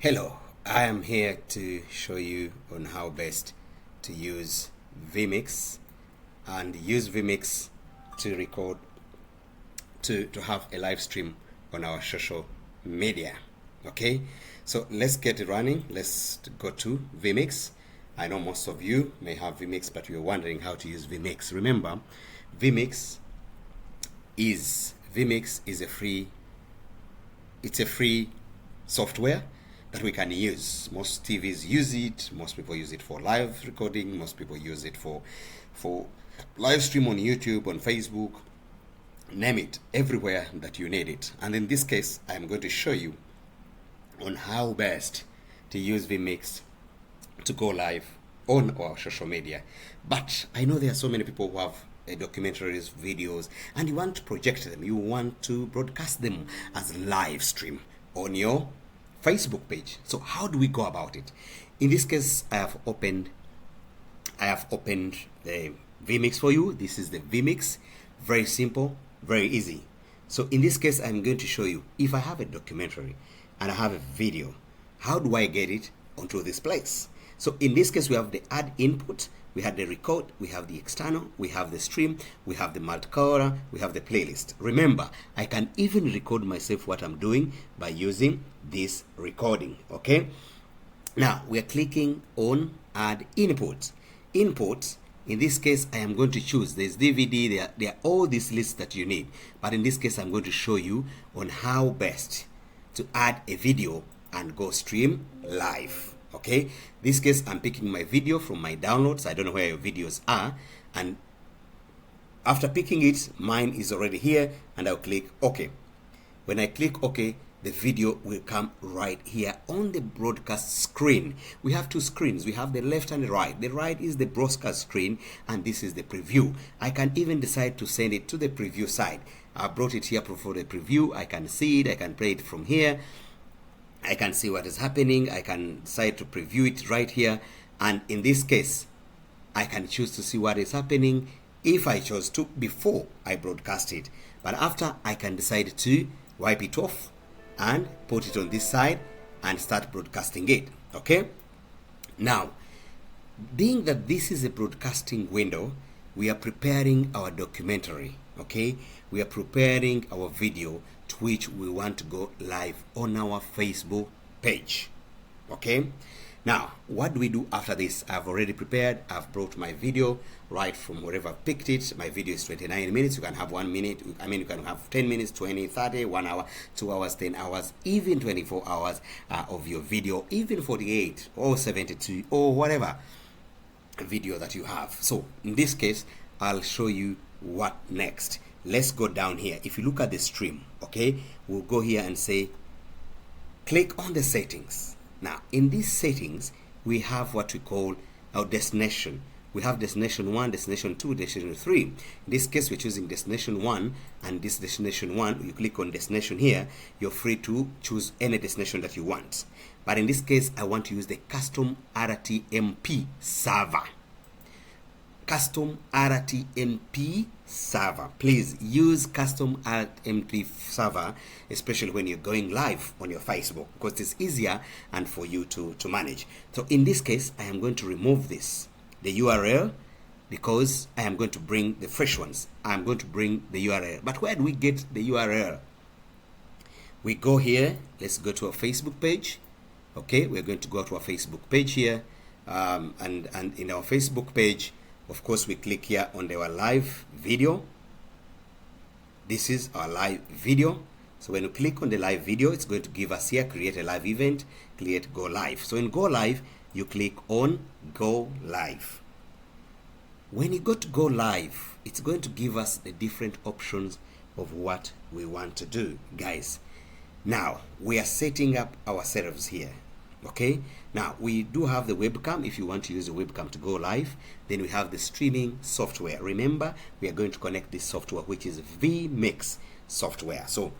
Hello, I am here to show you on how best to use VMix and use VMix to record to have a live stream on our social media. Okay, so let's get it running. Let's go to VMix. I know most of you may have VMix, but you're wondering how to use VMix. Remember, VMix is a free software that we can use. Most TVs use it. Most people use it for live recording. Most people use it for live stream on YouTube, on Facebook, name it, everywhere that you need it. And in this case, I'm going to show you on how best to use VMix to go live on our social media. But I know there are so many people who have documentaries, videos, and you want to project them. You want to broadcast them as live stream on your Facebook page. So how do we go about it? In this case, I have opened the VMix for you. This is the VMix. Very simple, very easy. So in this case, I'm going to show you if I have a documentary and I have a video, how do I get it onto this place? So in this case, we have the add input, we have the record, we have the external, we have the stream, we have the multicolor, we have the playlist. Remember, I can even record myself what I'm doing by using this recording, okay? Now, we are clicking on add input. Input, in this case, I am going to choose, there's DVD, there are all these lists that you need. But in this case, I'm going to show you on how best to add a video and go stream live. Okay, this case I'm picking my video from my downloads. I don't know where your videos are, and after picking it, mine is already here, and I'll click OK. When I click OK, the video will come right here on the broadcast screen. We have two screens. We have the left and the right. The right is the broadcast screen, and this is the preview. I can even decide to send it to the preview side. I brought it here for the preview. I can see it. I can play it from here. I can see what is happening. I can decide to preview it right here, and in this case I can choose to see what is happening if I chose to before I broadcast it, but after I can decide to wipe it off and put it on this side and start broadcasting it. Okay, now being that this is a broadcasting window, we are preparing our documentary. Okay, we are preparing our video to which we want to go live on our Facebook page. Okay, now what do we do after this? I've already prepared. I've brought my video right from wherever I picked it. My video is 29 minutes. You can have 1 minute. I mean, you can have 10 minutes, 20, 30, 1 hour, 2 hours, 10 hours, even 24 hours of your video, even 48 or 72 or whatever video that you have. So in this case, I'll show you what next. Let's go down here. If you look at the stream, okay, we'll go here and say click on the settings. Now in these settings we have what we call our destination. We have destination 1, destination 2, destination 3. In this case we're choosing destination 1, and this destination 1, you click on destination here, you're free to choose any destination that you want. But in this case I want to use the custom RTMP server. Custom RTMP server. Please use custom RTMP server, especially when you're going live on your Facebook, because it's easier and for you to manage. So in this case, I am going to remove this, the URL, because I am going to bring the fresh ones. I'm going to bring the URL. But where do we get the URL? We go here. Let's go to our Facebook page. Okay, we're going to go to our Facebook page here, and in our Facebook page, of course, we click here on our live video. This is our live video. So when you click on the live video, it's going to give us here, create a live event, create go live. So in go live, you click on go live. When you go to go live, it's going to give us the different options of what we want to do, guys. Now, we are setting up ourselves here. Okay, now we do have the webcam. If you want to use the webcam to go live, then we have the streaming software. Remember, we are going to connect this software, which is VMix software. So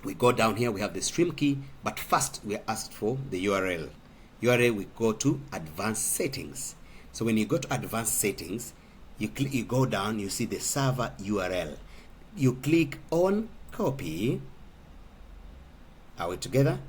we go down here, we have the stream key, but first we are asked for the URL. We go to advanced settings. So when you go to advanced settings, you go down, you see the server URL. You click on copy. Are we together?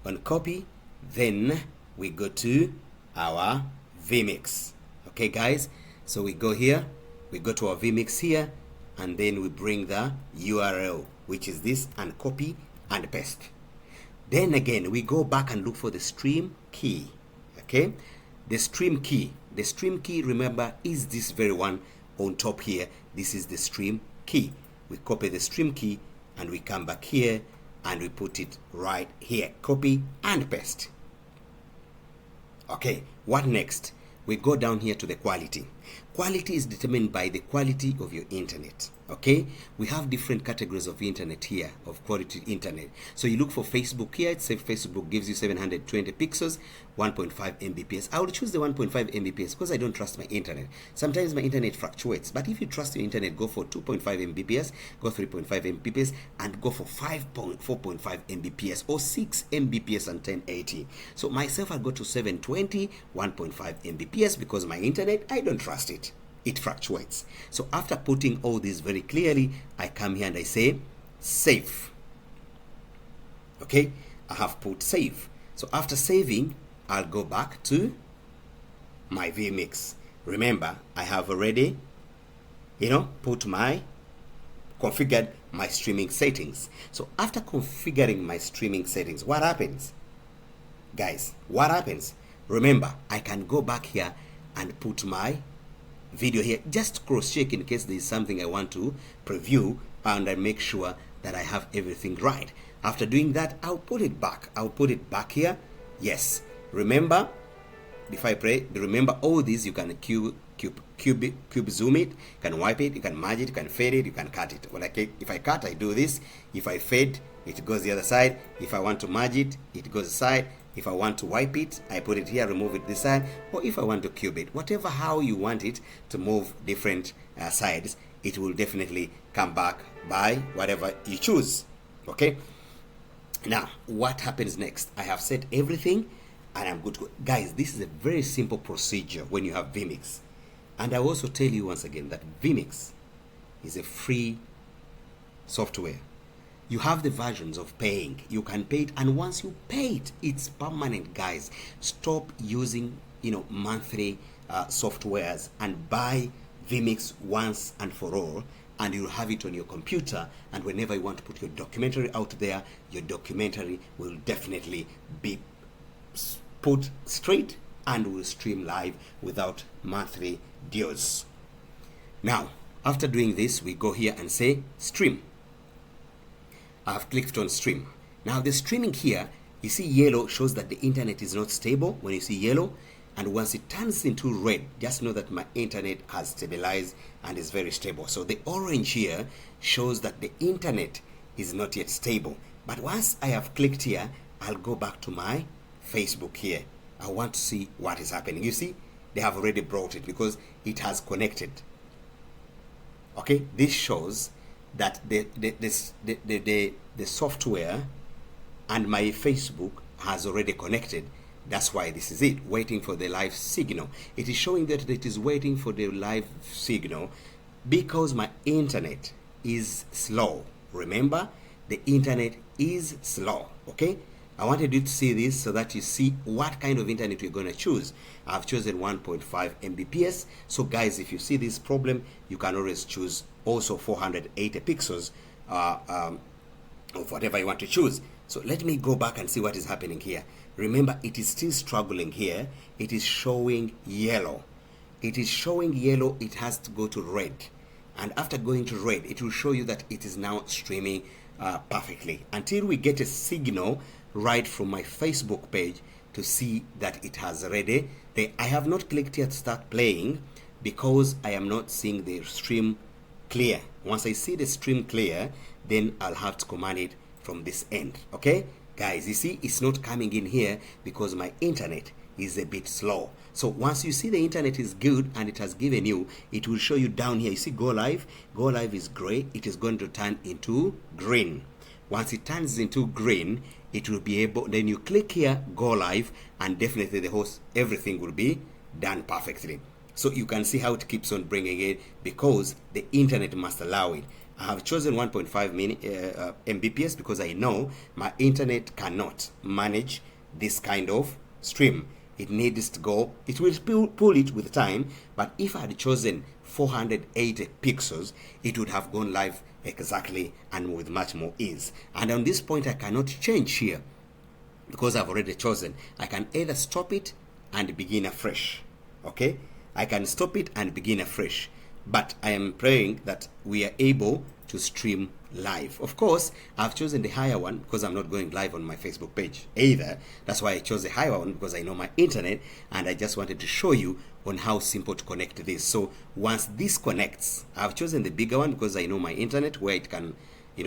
On copy, then we go to our VMix. Okay guys, so we go here, we go to our VMix here, and then we bring the URL, which is this, and copy and paste. Then again we go back and look for the stream key. Okay, the stream key, remember, is this very one on top here. This is the stream key. We copy the stream key and we come back here and we put it right here, copy and paste. Okay, what next? We go down here to the quality. Quality is determined by the quality of your internet. Okay, we have different categories of internet here, of quality internet. So you look for Facebook here. It says Facebook gives you 720 pixels, 1.5 Mbps. I will choose the 1.5 Mbps because I don't trust my internet. Sometimes my internet fluctuates, but if you trust your internet, go for 2.5 Mbps, go 3.5 Mbps, and go for 4.5 Mbps or 6 Mbps and 1080. So myself, I'll go to 720, 1.5 Mbps because my internet, I don't trust it. It fluctuates. So after putting all this very clearly, I come here and I say save. Okay, I have put save. So after saving, I'll go back to my VMix. Remember, I have already, configured my streaming settings. So after configuring my streaming settings, what happens? Guys, what happens? Remember, I can go back here and put my video here, just cross check in case there is something I want to preview, and I make sure that I have everything right. After doing that, I'll put it back. I'll put it back here. Yes, remember, if I pray, remember all these, you can cube zoom it, you can wipe it, you can merge it, you can fade it, you can cut it. Well, if I cut, I do this. If I fade, it goes the other side. If I want to merge it, it goes aside. If I want to wipe it, I put it here, remove it this side. Or if I want to cube it, whatever how you want it to move different sides, it will definitely come back by whatever you choose. Okay, now what happens next? I have set everything and I'm good to go. Guys, this is a very simple procedure when you have VMix. And I also tell you once again that VMix is a free software. You have the versions of paying. You can pay it, and once you pay it, it's permanent, guys. Stop using monthly softwares and buy VMix once and for all, and you'll have it on your computer, and whenever you want to put your documentary out there, your documentary will definitely be put straight and will stream live without monthly dues. Now, after doing this, we go here and say stream. I've clicked on stream. Now the streaming here, you see yellow shows that the internet is not stable when you see yellow, and once it turns into red, just know that my internet has stabilized and is very stable. So the orange here shows that the internet is not yet stable. But once I have clicked here, I'll go back to my Facebook here. I want to see what is happening. You see, they have already brought it because it has connected. Okay, this shows that the software and my Facebook has already connected. That's why this is it, waiting for the live signal. It is showing that it is waiting for the live signal because my internet is slow. Remember, the internet is slow. Okay, I wanted you to see this so that you see what kind of internet you're going to choose. I've chosen 1.5 Mbps. So guys, if you see this problem, you can always choose also 480 pixels of whatever you want to choose. So let me go back and see what is happening here. Remember, it is still struggling here. It is showing yellow. It is showing yellow. It has to go to red. And after going to red, it will show you that it is now streaming perfectly until we get a signal right from my Facebook page to see that it has already. I have not clicked here to start playing because I am not seeing the stream clear. Once I see the stream clear, then I'll have to command it from this end. Okay, guys, you see it's not coming in here because my internet is a bit slow. So once you see the internet is good and it has given you, it will show you down here. You see go live. Go live is gray. It is going to turn into green. Once it turns into green, it will be able, then you click here, go live, and definitely the host, everything will be done perfectly. So you can see how it keeps on bringing it because the internet must allow it. I have chosen 1.5 Mbps because I know my internet cannot manage this kind of stream. It needs to go, it will pull it with time, but if I had chosen 480 pixels, it would have gone live exactly and with much more ease. And on this point, I cannot change here because I've already chosen. I can either stop it and begin afresh. Okay, I can stop it and begin afresh, but I am praying that we are able to stream live. Of course, I've chosen the higher one because I'm not going live on my Facebook page either. That's why I chose the higher one, because I know my internet, and I just wanted to show you on how simple to connect this. So once this connects, I've chosen the bigger one because I know my internet, where it can,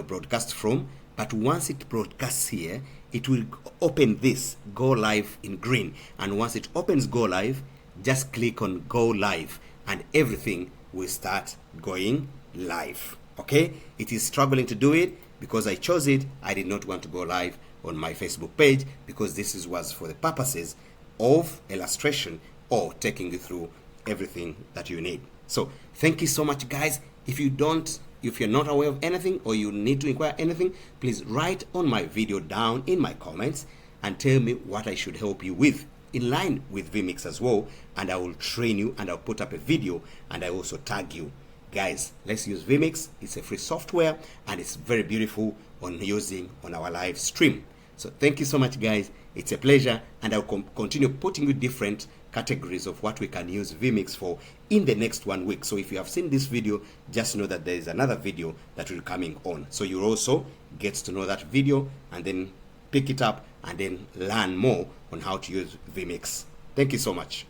broadcast from. But once it broadcasts here, it will open this go live in green, and once it opens go live, just click on go live and everything will start going live. Okay, it is struggling to do it because I chose it. I did not want to go live on my Facebook page because this was for the purposes of illustration or taking you through everything that you need. So thank you so much, guys. If you're not aware of anything or you need to inquire anything, please write on my video down in my comments and tell me what I should help you with in line with VMix as well, and I will train you and I'll put up a video and I also tag you. Guys, let's use VMix. It's a free software and it's very beautiful on using on our live stream. So thank you so much, guys. It's a pleasure, and I'll continue putting you different categories of what we can use VMix for in the next 1 week. So if you have seen this video, just know that there is another video that will be coming on. So you'll also get to know that video and then pick it up and then learn more on how to use VMix. Thank you so much.